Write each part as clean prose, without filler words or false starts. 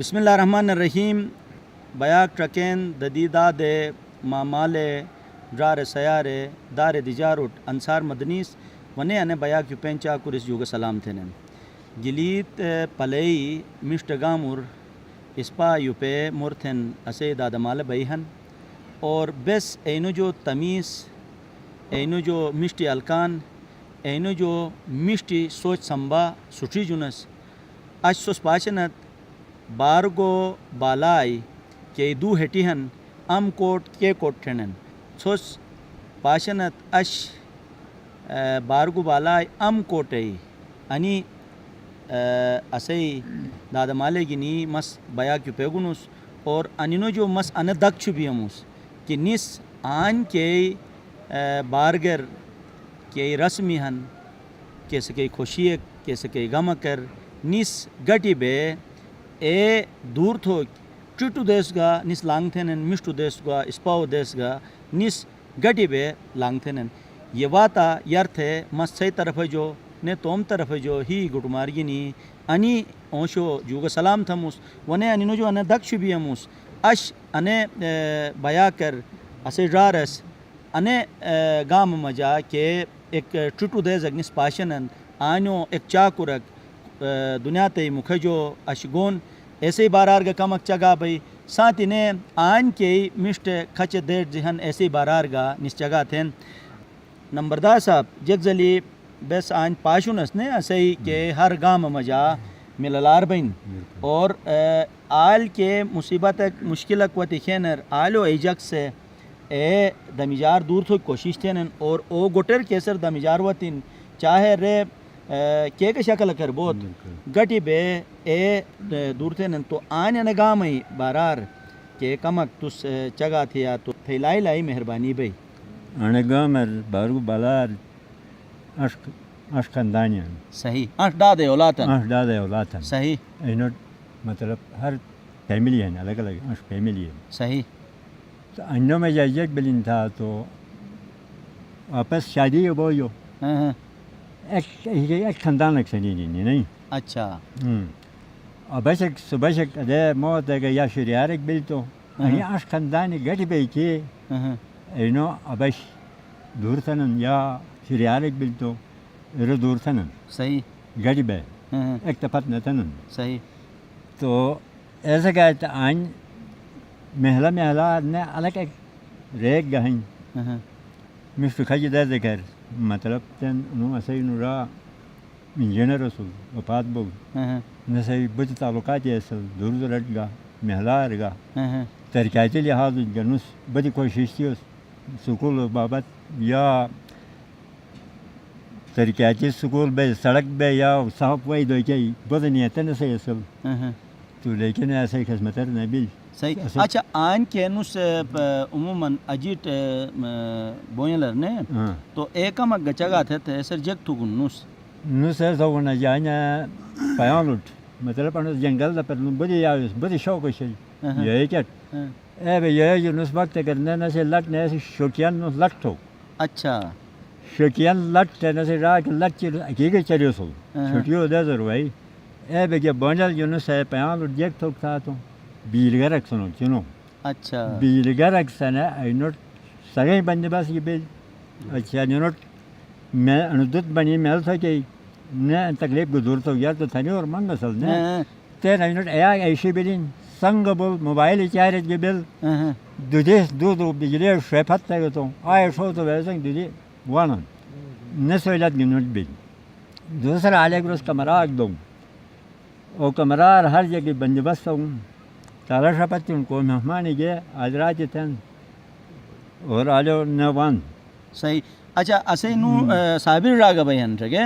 بسم اللہ الرحمن الرحیم. بیاک ٹرکین ددیدہ دے مامالے ڈرار سیارے دار دیجاروٹ انصار مدنیس ونے انے بیاک یو پینچا کرس یوگ سلام تھینن گلیت پلئی مشتگامور اسپا یو پے مورتھن اسے دادمال بیہن اور بس اینو جو تمیز اینو جو مشتی الکان اینو جو مشتی سوچ سمبا سٹری جنس اش سوس پاشنت بارگو بالائی کے دو ہٹیہن ام کوٹ کے کوٹ ٹھنن سوس پاشنت اش بارگو بالائی ام کوٹئی انی اسے دادمالے گنی مس بیاک یو پیگونس اور انینو جو مس ان دک چھبیموس کہ نس آن کے بارگر کے رسمی ہن کیسے کے خوشی کیسے کے غم کر نس گٹی بے اے دور تھو چٹو دیس گا نس لانگ تھینن مشٹو دیس گا اسپاو دیس گا نس گٹی بے لانگ تھینن یہ واتا یر تھے مس سی طرف جو نے توم طرف جو ہی گٹو مارگینی انی اونشو جوگ سلام تھموس ونے انینو جو انے دک شبیموس اش انے بیا کر اسے ڈارس انے گام مجا کہ ایک ٹٹو دے زگنس پاشنن آنو ایک چاکورک دنیا تے مکھ جو اشگون ایسے ہی بارار گا کمک چگا بھئی ساتھ نے آن کے مشت کھچ دیر جہن ایسے ہی بارار گا نس چگا تھین نمبردار صاحب جگ زلی بس آن پاشونس نے ایسے ہی کہ ہر گام مجا مللار بین اور آل کے مصیبت مشکل قوت خینر آلو ایجک سے اے دمیجار دور تھو کوشش تھینن اور او گٹر کیسر دمیجار وطن چاہے رے کے شکل کر بہت گٹی بے اے دور تھینن تو آنے نگام ہی بارار کہ کمک تس چگا تھیا تو تھیلائی لائی مہربانی بھئی انگامر بارو بالار اشکندانیان صحیح اش دادے اولاتن اولاتن صحیح اینو مطلب ہر فیملی ہیں الگ الگ اش فیملی ہے صحیح تو انو میں جائجک بلین تھا تو واپس شادی وہ یو ایک خاندان ایک سنی نہیں اچھا اور بس ایک صبح سے دے موت ہے کہ یا شریار ایک بل تو اش خاندانی گٹی بے کی اینو ابش دور تھنن یا شریار ایک بل تو ارو دور تھنن صحیح گٹی بے ایک تپت نتنن صحیح تو ایسا کہتا آن محلہ نے الگ ایک ریک گہن مشت خج دے ذکر مطلب تن انہوں اسے انہوں را انجینر رسول وفات بوگ نسے بچ تعلقات ایسل دور دلٹ گا محلار گا ترکیاتی لحاظ جنوس بڑی کوشش تھی اس سکول بابت یا ترکیاتی سکول بے سڑک بے یا صاحب وی دو کہ بڑی نیتن سے ایسل تو لیکن ایسے خدمتر نبی صحیح. اچھا آن کے نس عموماً اجیٹ بوئلر نے تو ایکم گچگا تھے سر جگ تو گن نس ایسا ہونا جانا پیان اٹھ مطلب انس جنگل دا پر بڑی یاویس بڑی شوق شئی یہ کٹ اے بے یہ جو نس وقت کرنے نہ سے لٹ نے ایسی شوکیان نس لٹ تو اچھا شوکیان لٹ نہ سے راک لٹ چل اکیگے چلیو سو چھوٹیو دے ضرور بھائی اے بے کہ بونجل جو نس ہے پیان اٹھ جگ تو تھا تو بیلگرک سنو چنو اچھا بیلگرک سنہ اینوٹ سگیں بندے بس یہ بیل اچھا اینوٹ میں اندت بنی میل تھا کہ نہ تکلیف گزور تو یار تو تھنی اور منگ اصل نے تین اینوٹ ایا ایشی بیلین سنگ بول موبائل چارج کے بیل دو بجلی شیفت تھا تو آئے شو تو ویسے دودی وانن نہ سہولت گنوٹ بیل دوسرا علیہ گروس کمراک دوں او کمرار ہر جگہ بندوبست ہوں تالا شپتی ان کو مہمانی گئے آج رات تن اور آلو نوان صحیح. اچھا اسے نو صابر راگا بھائی ہن رگے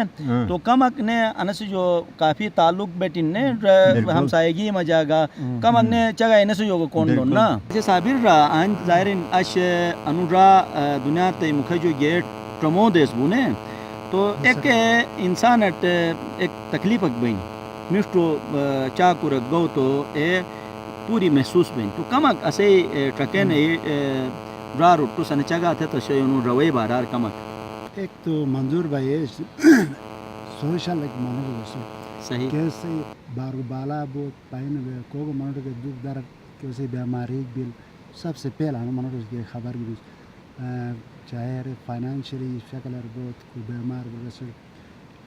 تو کمک نے انس جو کافی تعلق بیٹن نے ہمسائیگی مجاگا کمک نے چگا انس جو کون دون نا صابر را ان ظاہرین اش انورا دنیا تے مکھ جو گیٹ پرمو دیس بونے تو ایک انسان ایک تکلیف اک بین مشتو چاکور گو تو اے پوری محسوس بین تو کمک اسے ٹرکے نے را روٹو سن چگا تھے تو شیونو روے بارار کمک ایک تو منظور بھائی سوشل ایک مانو دوسرے صحیح کیسے بارو بالا بہت پائن کو منٹ کے دکھ درد کیسے بیماری بل سب سے پہلا منٹ اس کی خبر بھی چاہے فائنینشلی شکل بہت کو بیمار وغیرہ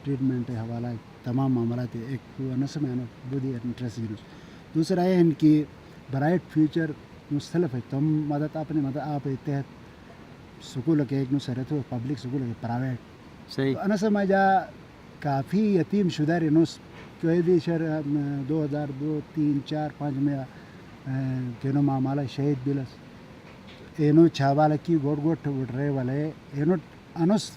ٹریٹمنٹ حوالہ تمام معاملات ایک نسل میں بہت انٹرسٹ دوسرا ہے ان کی برائٹ فیوچر مختلف ہے تم مدد اپنے مدد آپ تحت سکول کے ایک نسرت ہو پبلک سکول کے پرائیویٹ صحیح انس مجا کافی یتیم شدہ رنوس قیدی شر 2002 3 4 5 میں کینو معاملہ شہید بلس اینو چھاوالا کی گوٹ گوٹ وٹ رہے والے اینو انس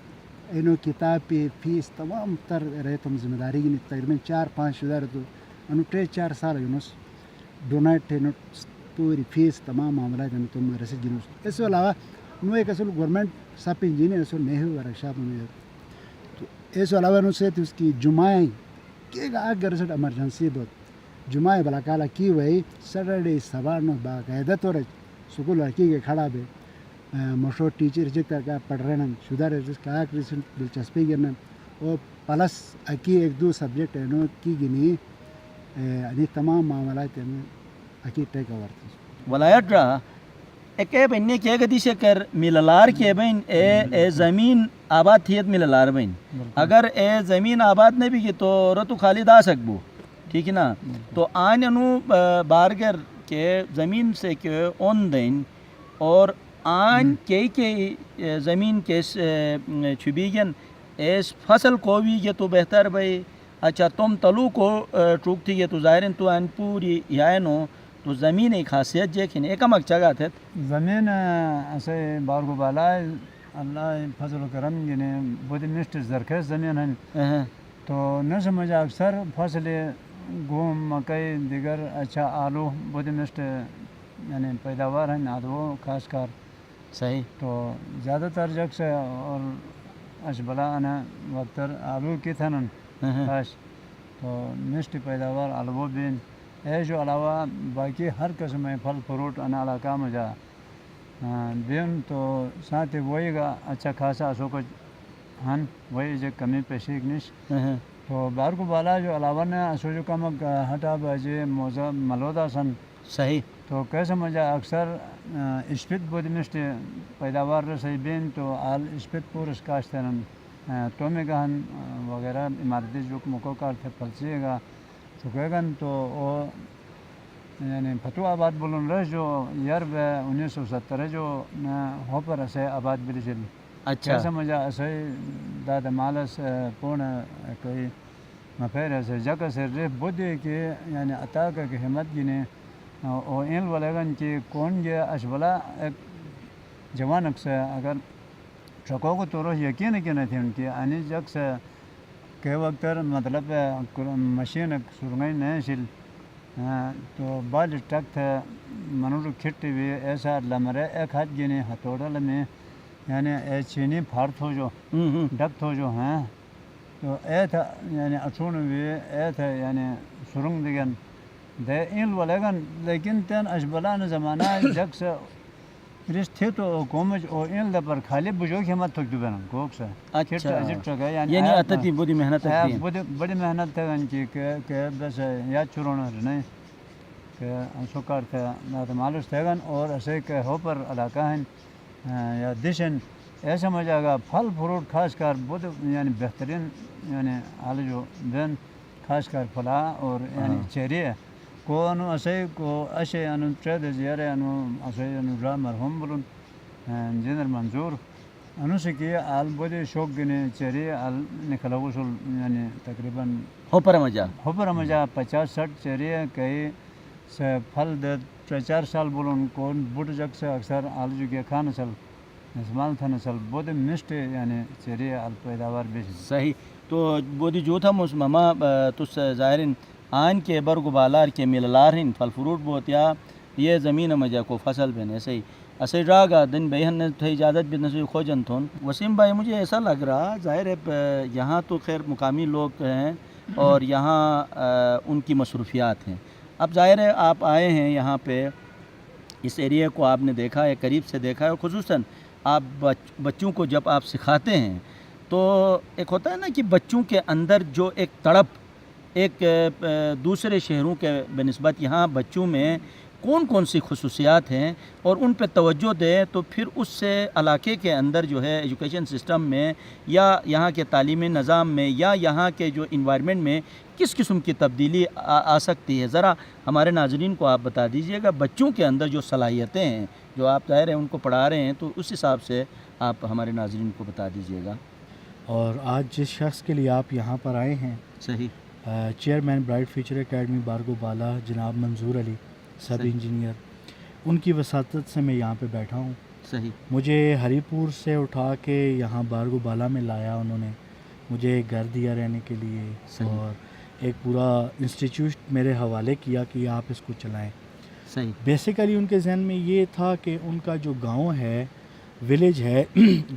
اینو کتاب پہ فیس تمام تر رہے تم ذمہ داری کی تقریباً 4-5 شدہ رہے تو انو 3-4 سال یونس ڈونیٹ اینو پوری فیس تمام معاملات اینو تم رسید جنوس اس کے علاوہ نو ایک اصل گورنمنٹ سب انجینئر اصل نہیں ہوا ورکشاپ میں تو اس کے علاوہ نو سے اس کی جمعہ کہ اگر رسد ایمرجنسی بہت جمعہ بلا کالا کی ہوئی سیٹرڈے صبح نو باقاعدہ طور سکول لڑکی کے کھڑا بے مشہور ٹیچر جگہ کا پڑھ رہے ہیں شدہ رہے کا دلچسپی گرنا اور پلس اکی ایک دو سبجیکٹ ہے نو کی گنی تمام معاملات اکی ٹیک اوور تھی ولایت را ایک بیننے کیا گدی سے کر مللار کے بین اے زمین آباد تھیت مللار بین اگر اے زمین آباد نہیں بھی کی تو رتو خالی دا سکبو ٹھیک ہے نا تو آن انو بارگر کے زمین سے کہ اون دین اور آن کے زمین کے چھبیگن اس فصل کو بھی یہ تو بہتر بھائی اچھا تم تلو کو ٹوک تھی یہ تو ظاہرین تو ان پوری یعنی تو زمین ایک خاصیت جیکھن ایک امک جگہ تھے زمین ایسے بارگو بالا اللہ فضل و کرم یعنی بہت مشت زرخیز زمین ہیں تو نہ سمجھا اکثر فصل گہم مکئی دیگر اچھا آلو بہت مشت یعنی پیداوار ہیں آلو خاص کر صحیح تو زیادہ تر جگ سے اور اشبلا انا وقتر آلو کی تھنن خاص تو مشت پیداوار آلو بین ہے جو علاوہ باقی ہر قسم پھل فروٹ انا علاقہ میں جا بین تو ساتھ وہی گا اچھا خاصا اسو کو ہن وہی جو کمی پیشے نش تو بار کو بالا جو علاوہ نے اسو جو کم ہٹا بجے موزہ ملودا سن صحیح تو کیسے مجھا اکثر اشپت بود مشت پیداوار رسائی بین تو آل اشپت پورس کاشترن تو میں گہن وغیرہ عمارتی جو مکو کار تھے پھلسیے گا تو گن تو او یعنی فتو آباد بولن رہ جو یار 1970 جو ہو پر اسے آباد بریشل اچھا کیسے مجھا اسے داد مالس پون کوئی مفیر ایسے جگہ سے ریف بودے کہ یعنی عطا کا کہ حمد گنے او این ولگن کہ کون یہ اشبلا ایک جوان اکثر اگر ٹرکوں کو تو روح یقین کہ نہیں تھی ان کی آنی جگ سے کہ وقت مطلب مشین سرنگئی نہیں شل تو بال ٹک تھے منور کھٹی بھی ایسا لمرے ایک ہاتھ گنے ہتھوڑا لمے یعنی اے چینی پھارت ہو جو ڈکت ہو جو ہیں تو اے تھا یعنی اچھون بھی اے تھا یعنی سرنگ دیگن دے این ولگن لیکن تین اشبلان زمانہ جگ سے رشت تھے تو کومج او این لپر خالی بجو کی ہمت تک دوبنا کوک سے اچھا یعنی اتتی بڑی محنت ہے بڑی محنت ہے ان کی کہ بس یاد چرونا نہیں کہ سکار تھے نہ مالوس تھے گن اور ایسے کہ ہو پر علاقہ ہیں یا دشن ایسا مجھے گا پھل فروٹ خاص کر بہت یعنی بہترین یعنی حال جو دن خاص کر پھلا اور یعنی چیری ہے کو انو اسے کو اشے انو ترد زیارے انو اسے انو را مرحوم بلون انجینئر منظور انو سے کی آل بودے شوق گنے چیری آل نکلو سل یعنی تقریباً ہو پر مجا 50-60 چیری ہے کئی سے پھل دے 3-4 سال بولون کون بوٹ جگ سے اکثر آل جو گیا کھانا سل اسمال تھا نسل بودے مشت یعنی چیری آل پیداوار بیش صحیح تو بودی جو تھا ماما تس ظاہرین آن کے برگ بالار کے مللار ہیں پھل فروٹ بہت یا یہ زمین مجا کو فصل بین ایسے ہی اسے راگا دن بہن نے تھے اجازت بھی نسوئی خوجن تھون وسیم بھائی مجھے ایسا لگ رہا ظاہر ہے یہاں تو خیر مقامی لوگ ہیں اور یہاں ان کی مصروفیات ہیں اب ظاہر ہے آپ آئے ہیں یہاں پہ اس ایریے کو آپ نے دیکھا ہے قریب سے دیکھا ہے اور خصوصاً آپ بچوں کو جب آپ سکھاتے ہیں تو ایک ہوتا ہے نا کہ بچوں کے اندر جو ایک تڑپ ایک دوسرے شہروں کے بنسبت یہاں بچوں میں کون کون سی خصوصیات ہیں اور ان پہ توجہ دیں تو پھر اس سے علاقے کے اندر جو ہے ایجوکیشن سسٹم میں یا یہاں کے تعلیمی نظام میں یا یہاں کے جو انوائرمنٹ میں کس قسم کی تبدیلی آ سکتی ہے، ذرا ہمارے ناظرین کو آپ بتا دیجئے گا. بچوں کے اندر جو صلاحیتیں ہیں جو آپ ظاہر ہیں ان کو پڑھا رہے ہیں تو اس حساب سے آپ ہمارے ناظرین کو بتا دیجئے گا. اور آج جس شخص کے لیے آپ یہاں پر آئے ہیں، صحیح. چیئرمین برائٹ فیوچر اکیڈمی بارگو بالا جناب منظور علی سب صحیح. انجینئر، ان کی وساطت سے میں یہاں پہ بیٹھا ہوں. صحیح. مجھے ہری پور سے اٹھا کے یہاں بارگو بالا میں لایا انہوں نے، مجھے ایک گھر دیا رہنے کے لیے صحیح. اور ایک پورا انسٹیٹیوٹ میرے حوالے کیا کہ آپ اس کو چلائیں. صحیح. بیسیکلی ان کے ذہن میں یہ تھا کہ ان کا جو گاؤں ہے، ولیج ہے،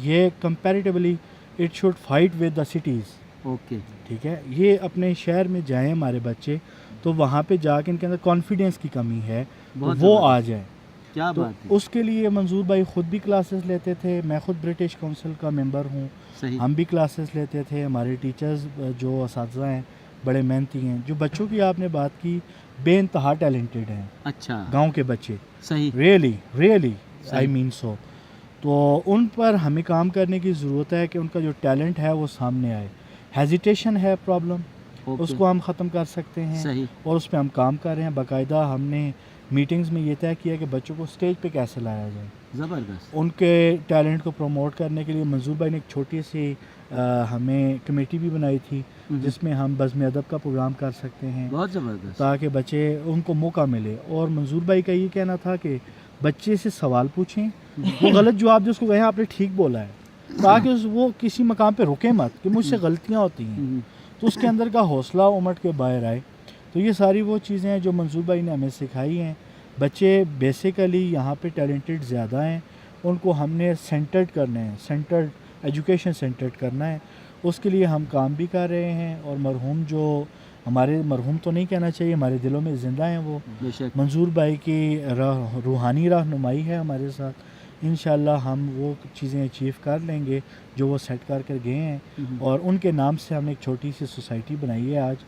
یہ comparatively it should fight with the cities. Okay. ٹھیک ہے، یہ اپنے شہر میں جائیں ہمارے بچے تو وہاں پہ جا کے ان کے اندر کانفیڈینس کی کمی ہے، بہت وہ زبردست. آ جائے. کیا تو بات ہے. اس کے لیے منظور بھائی خود بھی کلاسز لیتے تھے، میں خود برٹش کونسل کا ممبر ہوں، صحیح. ہم بھی کلاسز لیتے تھے. ہمارے ٹیچرز جو اساتذہ ہیں بڑے محنتی ہیں. جو بچوں کی آپ نے بات کی، بے انتہا ٹیلنٹڈ ہیں اچھا. گاؤں کے بچے، صحیح. ریئلی صحیح. آئی مین سو. تو ان پر ہمیں کام کرنے کی ضرورت ہے کہ ان کا جو ٹیلنٹ ہے وہ سامنے آئے. ہیزیٹیشن ہے پرابلم، اوکے. اس کو ہم ختم کر سکتے ہیں صحیح. اور اس پہ ہم کام کر رہے ہیں. باقاعدہ ہم نے میٹنگز میں یہ طے کیا کہ بچوں کو اسٹیج پہ کیسے لایا جائے. زبردست. ان کے ٹیلنٹ کو پروموٹ کرنے کے لیے منظور بھائی نے ایک چھوٹی سی ہمیں کمیٹی بھی بنائی تھی جس میں ہم بزم ادب کا پروگرام کر سکتے ہیں بہت زبردست. تاکہ بچے ان کو موقع ملے. اور منظور بھائی کا یہ کہنا تھا کہ بچے سے سوال پوچھیں، وہ غلط جواب جو اس کو کہیں آپ نے ٹھیک بولا ہے، تاکہ وہ کسی مقام پہ رکے مت کہ مجھ سے غلطیاں ہوتی ہیں، تو اس کے اندر کا حوصلہ امٹ کے باہر آئے. تو یہ ساری وہ چیزیں ہیں جو منظور بھائی نے ہمیں سکھائی ہیں. بچے بیسیکلی یہاں پہ ٹیلنٹڈ زیادہ ہیں، ان کو ہم نے سینٹرڈ کرنا ہے، سینٹرڈ ایجوکیشن سینٹرڈ کرنا ہے. اس کے لیے ہم کام بھی کر رہے ہیں. اور مرحوم جو ہمارے، مرحوم تو نہیں کہنا چاہیے، ہمارے دلوں میں زندہ ہیں، وہ بے شک. منظور بھائی کی روحانی رہنمائی ہے ہمارے ساتھ. انشاءاللہ ہم وہ چیزیں اچیو کر لیں گے جو وہ سیٹ کر گئے ہیں. اور ان کے نام سے ہم نے ایک چھوٹی سی سوسائٹی بنائی ہے آج،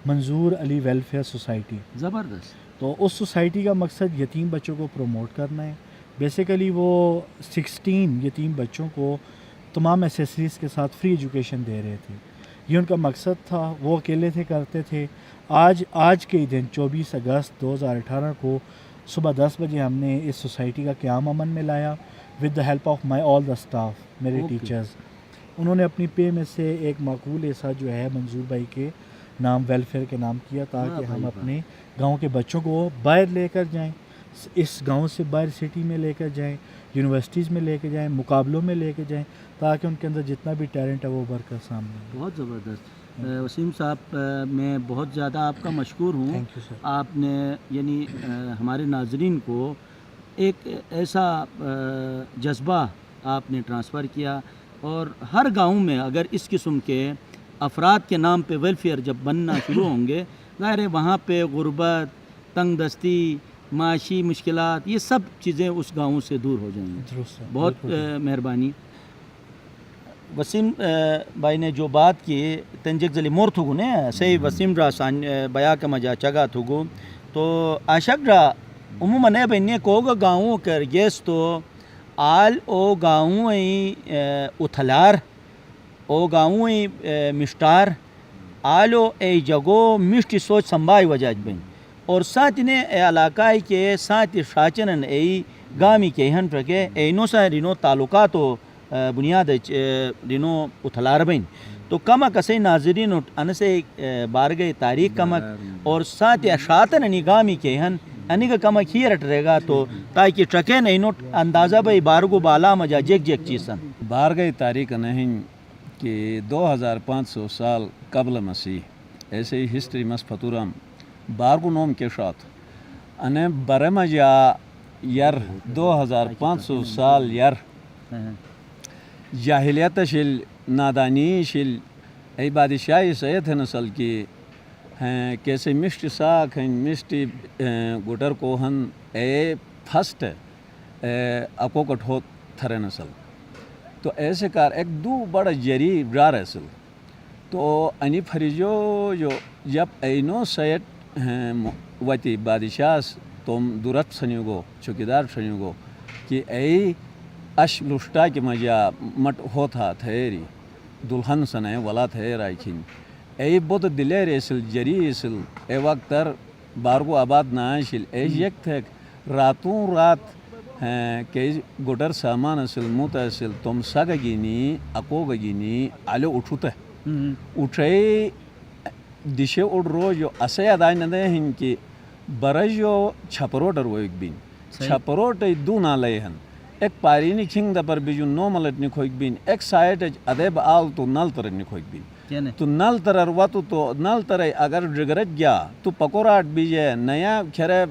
منظور علی ویلفیئر سوسائٹی. زبردست. تو اس سوسائٹی کا مقصد یتیم بچوں کو پروموٹ کرنا ہے. بیسیکلی وہ 16 یتیم بچوں کو تمام ایسیسریز کے ساتھ فری ایجوکیشن دے رہے تھے. یہ ان کا مقصد تھا. وہ اکیلے تھے، کرتے تھے. آج کے دن 24 اگست 2018 کو صبح 10 بجے ہم نے اس سوسائٹی کا قیام عمل میں لایا with the help of my all the staff, میرے Okay. ٹیچرز. انہوں نے اپنی پے میں سے ایک معقول ایسا جو ہے منظور بھائی کے نام ویلفیئر کے نام کیا تاکہ ہم اپنے گاؤں کے بچوں کو باہر لے کر جائیں، اس گاؤں سے باہر سٹی میں لے کر جائیں، یونیورسٹیز میں لے کے جائیں، مقابلوں میں لے کے جائیں، تاکہ ان کے اندر جتنا بھی ٹیلنٹ ہے وہ ابھر کر سامنے آئے. بہت زبردست. وسیم صاحب، میں بہت زیادہ آپ کا مشکور ہوں. Thank you sir. آپ نے یعنی ہمارے ناظرین کو ایک ایسا جذبہ آپ نے ٹرانسفر کیا. اور ہر گاؤں میں اگر اس قسم کے افراد کے نام پہ ویلفیئر جب بننا شروع ہوں گے، ظاہر ہے وہاں پہ غربت، تنگ دستی، معاشی مشکلات، یہ سب چیزیں اس گاؤں سے دور ہو جائیں گی. درست سر. بہت بالکل. مہربانی. وسیم بھائی نے جو بات کی تنجک زلی مور تھوگو نے سی وسیم را سان بیا کا مجا چگا تھوگو تو عاشق را عموماً ہے بہنے کوگا گاؤں کر گیس تو آل او گاؤں اتھلار او گاؤں مشتار آلو اے جگو مشتی سوچ سنبھائی وجاج بین اور ساتھ نے علاقہ کے ساتھ شاچنن ای گامی کے ہن پرکے اینو سا رینو تعلقاتو بنیاد رینو اتھلار بین تو کما کسی ناظرین انسے بارگہ تاریخ کمک اور ساتھ اشاعتن انی گامی کے ہن انی کا کمک ہی رٹ رہے گا تو تاکہ ٹرکے نہیں اندازہ بھائی بارگو بالا مجا جیک جیک چیزن بارگاہ تاریخ نہیں کہ 2500 سال قبل مسیح ایسے ہی ہسٹری مس فتورم بارگو نوم کے شات انے برما جا یر 2500 سال یر جاہلیت شل نادانی شل ای بادشاہی سید نسل کی ہیں کیسے مشت ساکھ ہیں مشتی گٹر کو ہن اے پھسٹ اکو کٹھو تھرے نسل تو ایسے کار ایک دو بڑا جری برار اصل تو انی فریجو جو جب اینو سیٹ وتی بادشاہ تم درت سنیگو چوکیدار سنیگو کہ ای اش لشٹا کہ مجا مٹ ہوتا تھیری دلہن سنے ولا تھے رائکھن ای بود دلیر اسل جری اسل ای وقتر بارگو آباد ناشل ای یک تھیک راتوں رات کہ گوٹر سامان اسل موتا اسل تم سگا گینی اکو گینی آلو اٹھوتے اٹھے دشے اڑ رو جو اسے ادائی ندے ہن کی برجو چھپروٹر وہ ایک بین چھپروٹ دو نالے ہن ایک پارینی کھنگ دا پر بیجو نو ملٹ نکھوک بین ایک سائٹ ادیب آل تو نل تر نکھوک بین تو نل ترر واتو تو نل تر اگر جگرت گیا تو پکوراٹ بیجے نیا کھرے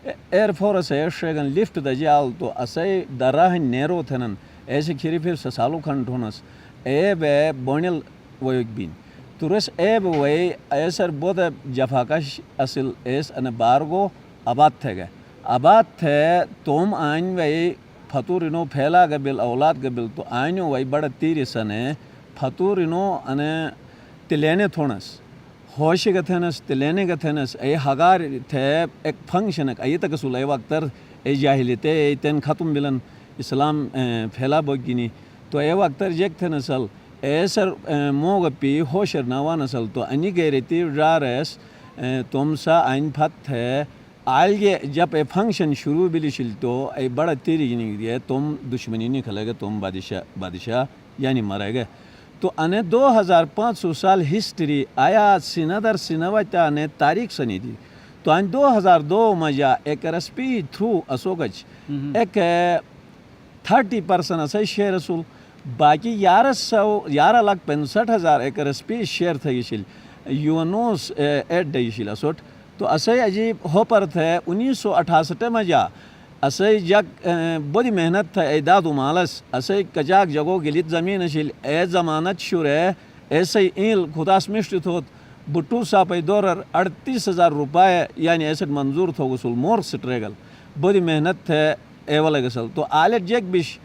ایئر فورس ہے شیگن لفٹ دا جال تو اسے دراہ نیرو تھنن ایسے کھیری پھر سسالو کھنٹ ہونس اے بے بونل وہ ایک بین تو رس اے بے ایسر بود جفاکش اصل ایس ان بارگو آباد تھے گئے آباد تھے توم آئین وی فتورینو پھیلا گبل اولاد گبل تو آئینو وی بڑا تیری سنے فتورینو ان تلینے تھونس ہوشی کا تھنس تلینے کا تھنس اے ہگار تھے ایک فنکشن ای تک سول ای وقتر ای جاہلیتے ای تین ختم بلن اسلام پھیلا بگینی تو اے وقتر جیک تھنسل ایسر موگ پی ہوشر نوان اصل تو انی گیریتی رارس تم سا آئین پھت ہے آلگے جب اے فنکشن شروع بلی شل تو اے بڑا تیری جنگ دیا تم دشمنی نہیں کھلے گا تم بادشاہ یعنی مرے گئے تو انے 2500 سال ہسٹری آیا سندر سنوتا نے تاریخ سنی دی تو ان 2002 مجا ایک رسپی تھرو اسوگج ایک 30% اسے شیئر رسول باقی 11,65,000 ایک رسپی شیئر تھا گیشل یونوس ایڈ دیشل اسوٹ تو اسے عجیب ہو پر تھے 1968 مجا اسے جگ بڑی محنت تھا اعداد و مالس اسے کجاک جگو گلیت زمین شل اے زمانت شورے ایسے ایل خداس مشت ہوت بٹو صاحب دورر 38,000 روپے یعنی ایسے منظور تھو گسل مور سٹریگل بڑی محنت تھے اے والا گسل تو آلت جگ بش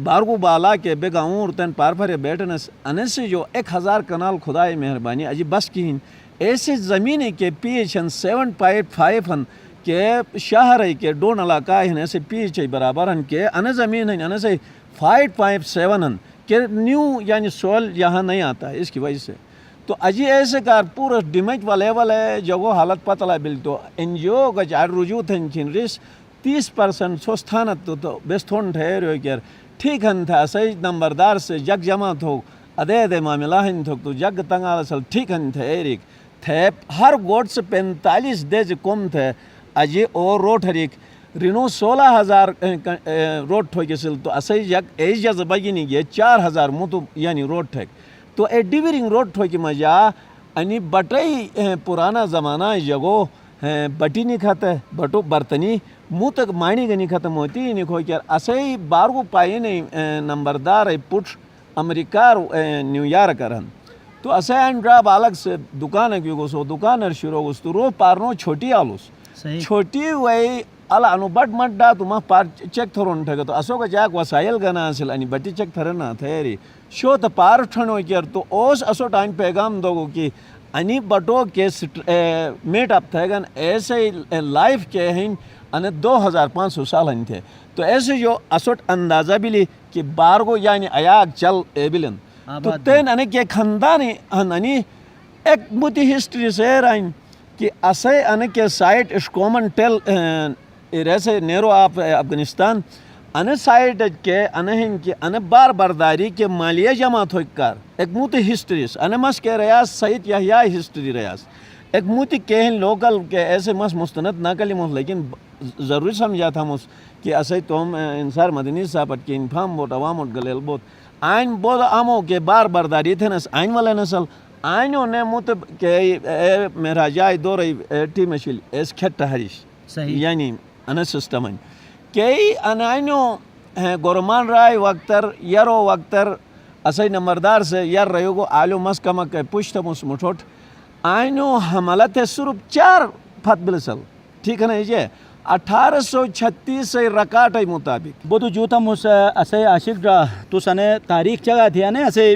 بارگو بالا کے بے گاؤں تن پار پھرے بیٹنس انسے جو 1000 کنال خدای مہربانی عجیب بس کی ایسے زمین کے پی ایچ 7.5 ہن کہ شہر ہے کہ ڈون علاقہ ہیں ایسے پی ایچ برابر ہن کہ ان زمین ہیں ان سے 5.7 ہن کہ نیو یعنی سوال یہاں نہیں آتا ہے اس کی وجہ سے تو اجی ایسے کار پورا ڈیمیج والے والے جگہ حالت پتہ لا بل تو این جی او کا جار رجوع تھن کن ریس 30% سوستھانت تو بیستھون ٹھہرے کر ٹھیک ہن تھا صحیح نمبردار سے جگ جمع تھو ادے معاملہ ہن تھو تو جگ تنگا اصل ٹھیک ہن تھے ایرک تھے ہر گوٹ سے 45 دیز کم تھے اجی اور روٹ ہریک رینو 16,000 روڈ ٹھو گسل تو اصل جگ ایجا زبگی نہیں گئے 4,000 متو یعنی روڈ ٹھیک تو اے ڈیورنگ روڈ ٹھو کی مجا انی بٹائی پرانا زمانہ جگو بٹی نہیں کھاتے بٹو برتنی منہ تک معنی گنی ختم ہوتی نہیں کھو کر اسے بارگو پائی نہیں نمبردار پٹ امریکہ نیو یارک رہن تو اسے انڈراب الگ سے دکان کیوں گو سو دکانر شروع گوس تو رو پارنو چھوٹی آلوس چھوٹی وئی الا انو بٹ مٹ دا تو ما پار چیک تھرون ٹھگا تو اسو کا جاک وسائل گنا اصل انی بٹی چیک تھرنا تھیری شو تو پار ٹھنو کر تو اوس اسو ٹائم پیغام دو کہ انی بٹو کے میٹ اپ تھگن ایسے لائف کے ہیں ان 2,500 سال ہن تھے تو ایسے جو اسوٹ اندازہ بلی کہ بارگو یعنی ایاک چل ایبلن تو تین انے کے خاندانی اننی ایک موتی ہسٹری سے رائن کہ اسے انے کے سائٹ اشکومن ٹیل ایسے نیرو آپ افغانستان ان سائٹ کے انہن کی ان بار برداری کے مالیہ جمع تھو کار ایک موتی ہسٹریز ان مس کے ریاض سعید یحییٰ ہسٹری ریاض ایک موتی کہن لوکل کے ایسے مس مستند نہ کلی مس لیکن ضروری سمجھا تھا مس کہ اسے توم انصار مدنی صاحب کے انفام بوٹ عوام گلیل بوت آئین بود آمو کے بار برداری تھے نس آئین والے نسل آئینوں نے موت کہ میرا جائے دو رہی ٹی مشیل ایس کھٹ حریش یعنی ان سسٹم کئی انائنو گورمان رائے وقتر یرو وقتر اسے نمبردار سے یر رہیو گو آلو مسکمک پشت مس مٹھوٹ آئینو حملت ہے صرف 4 پھت بلسل ٹھیک ہے نا یہ 1836 سے رکاٹ مطابق بودو جوتا مس اسے عاشق جا تو سنے تاریخ جگہ تھی نا اسے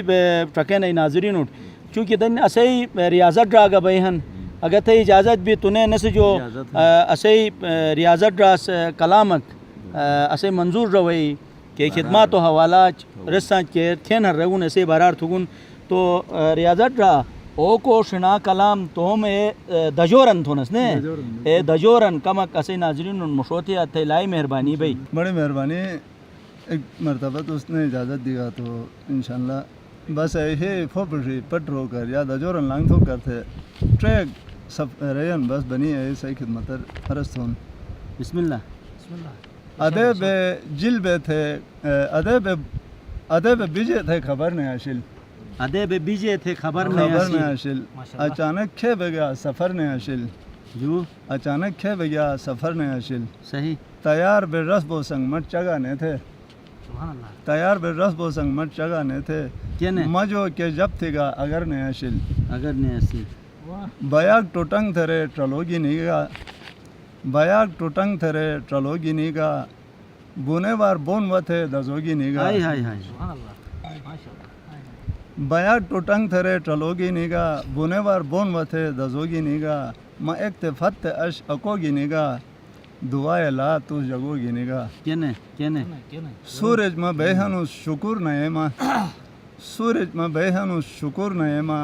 ٹرکے نہیں ناظرین اٹھ چونکہ دن اسے ریاضت ڈرا گا بہن اگر تھے اجازت بھی تنے نس جو اسے ریاضت ڈراس کلامک اسے منظور روئی کہ خدمات و حوالہ رسان کے تھین ہر رگون اسے برار تھگن تو ریاضت ڈرا او کو شنا کلام تو ہم دجورن تھونس نے اے دجورن کمک اسے ناظرین مشوتی تھے لائی مہربانی بھائی بڑی مہربانی ایک مرتبہ تو اس نے اجازت دیا تو انشاءاللہ بس یہ پھوپڑی پٹ رو کر یا دجورن لانگ تھو کر تھے ٹریک سب ریان بس بنی ہے صحیح خدمت ارستون بسم اللہ ادے بے جل بے تھے ادے بے بیجے تھے خبر نہیں حاصل ادے بے بیجے تھے خبر نہیں نہیں حاصل اچانک کھے بے گیا سفر نہیں حاصل جو اچانک کھے بے گیا سفر نہیں حاصل صحیح تیار بے رس بو سنگ مٹ چگانے تھے تیار بے رس بو سنگ مٹ چگانے تھے کینے مجو کے جب تھے گا اگر نہیں حاصل اگر نہیں ایسی بیاگ ٹوٹنگ تھرے ٹرلوگی نیگا بیاگ ٹوٹنگ تھرے ٹرلوگی نیگا بونے بار بون و تھے دزوگی نیگا ہائے ہائے ہائے بیاگ ٹوٹنگ تھرے ٹرلوگی نیگا بونے بار بون و تھے دزوگی نیگا ما ایک تے فت اش اکوگی نیگا دعائے لا تو جگوگی نیگا کینے کینے سورج ما بہنو شکر نیما سورج ما بہنو شکر نیما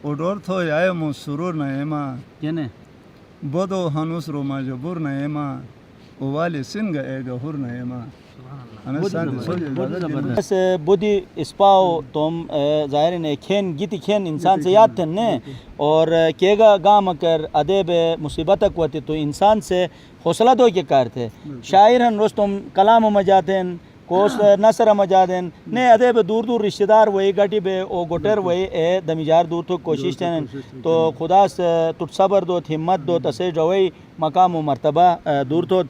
اوڈور تھو یائے مو سرور نیما کینے بودو ہنوس رو ما جبور نیما اوالی سنگ اے گہور نیما بس بودی اسپاؤ تم ظاہر نے کھین گیتی کھین انسان سے یاد تھے نے اور کیگا گام کر ادیب مصیبت کوتی تو انسان سے حوصلہ دو کے کار تھے شاعر ہن روز تم کلام مجادن کوس نصر مجادن نے ادیب دور دور رشتہ دار وہی گٹی بے او گٹر وہی اے دمیجار دور تو کوشش تھن تو خدا سے تٹ صبر دو ہمت دو تسے روئی مقام و مرتبہ دور تو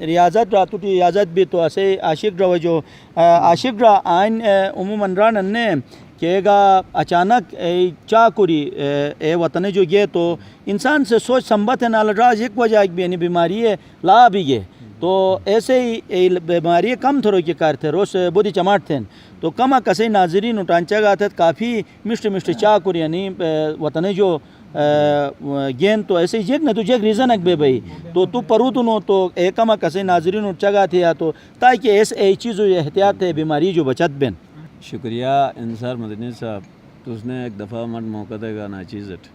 ریاضت را تو ریاضت بھی تو اسے عاشق رو جو عاشق را آئین عموماً ران نے کہ گا اچانک چاکوری اے وطن جو گئے تو انسان سے سوچ سمبت ہے نال راج ایک وجہ ایک بھی یعنی بیماری ہے لا بھی گئے تو ایسے ہی بیماری کم تھرو کے کار تھے روز بودی چماٹ تھے تو کم کسے ناظرین اٹانچا گا تھے کافی مشٹ چاکوری یعنی وطن جو گین تو ایسے جیک نہ تو جیک ریزن اک بے بھائی تو پرو تو نو تو ایک کم کسے ناظرین اٹھا گا تھے یا تو تاکہ ایسے چیز احتیاط ہے بیماری جو بچت بین شکریہ انصار مدنی صاحب تو اس نے ایک دفعہ من موقع دے گا نا چیزٹ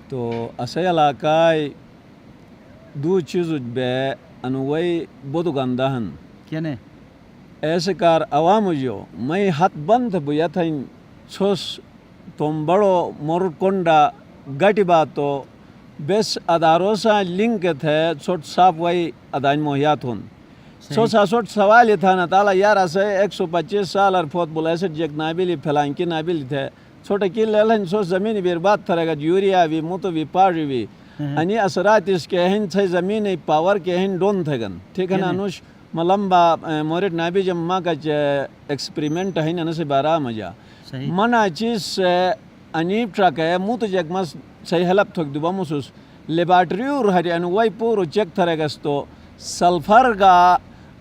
تو اسے علاقہ دو چیز بے انوئی بدو گندہن کینے ایسے کار عوام جو میں ہاتھ بند بویا تھا چھوس تم بڑو مورکنڈا گٹی بات تو بیس اداروں سا لنک تھے چھوٹ صاف وہی ادائن موہیات ہون سو ساسوٹ سوال یہ تھا نا تعالیٰ یار اسے 125 سال اور فوت بول ایسے جیک نابلی پھلانکی نابلی تھے چھوٹے کی لیلن سو زمین بیرباد تھرے گا یوریا وی موتو وی پاڑی وی انی اثرات اس کے ہن تھے زمین پاور کے ہن ڈون تھے گن ٹھیک ہے نا انوش ملمبا مورد نابی جب ماں کا ایکسپریمنٹ ہے نا سے بارہ مجا منا چیز انیب ٹرک ہے موتو جیک مس صحیح حلب تھوک دوبا مسوس لیبارٹری اور ہری انوائی پورو چیک تھرے گا تو سلفر کا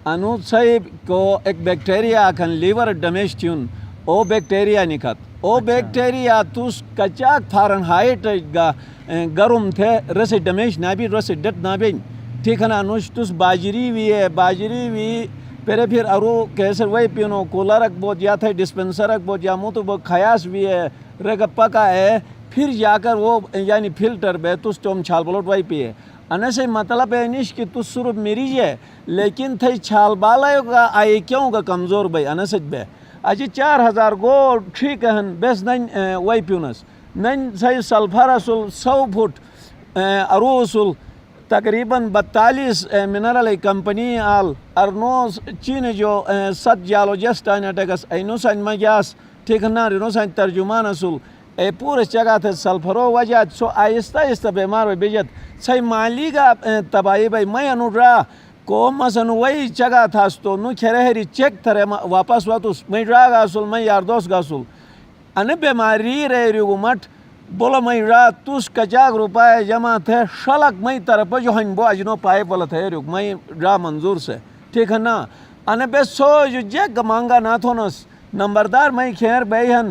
انو صحیح کو ایک بیکٹیریا کھن لیور ڈمیج تھیون او بیکٹیریا نکھت او بیکٹیریا توس کچاک فارن ہائٹ گا گرم تھے رسی ڈمیج نابی رسی ڈٹ نابی ٹھیک ہے نا انوش توس باجری بھی ہے باجری بھی پھر ارو کیسر وہی پیونو کولر اک بہت یا تھے ڈسپنسر اک بہت یا موتو بہت خیاس بھی ہے رگا پکا ہے پھر جا کر وہ یعنی فلٹر بے توس توم چھال بلوٹ وہی پیے انا سے مطلب ہے نیش کہ تو صرف میری ہے لیکن تھے چھال بالا گا آئی کیوں گا کمزور بھائی انا سے بے اجی 4000 گو ٹھیک ہے بیس نن وہی پیونس نن صحیح سلفر اصل 100 فٹ ارو اصل تقریباً 42 منرل کمپنی آل ارنو چین جو 7 جیالوجسٹ آنے ٹیکس اینو سائن مگیاس ٹھیک ہے نا رینو سائن ترجمان اصل اے پورے جگہ تھے سلفرو وجہ سو آہستہ آہستہ بیمار ہوئی بیجت صحیح مالی کا تباہی بھائی میں انو ڈرا کو مثلا وہی جگہ تھا تو نو کھرہری چیک تھرے واپس واتوس میں ڈرا گا اصل میں یار دوست گا اصل انے بیماری رہی ریگو مٹ بولا میں ڈرا توس کچاک روپائے جمع تھے شلک میں طرف جو ہن بو اجنو پائے بولا تھے ریگ میں ڈرا منظور سے ٹھیک ہے نا انے بے سو جو جیک مانگا نہ تھونس نمبردار میں خیر بے ہن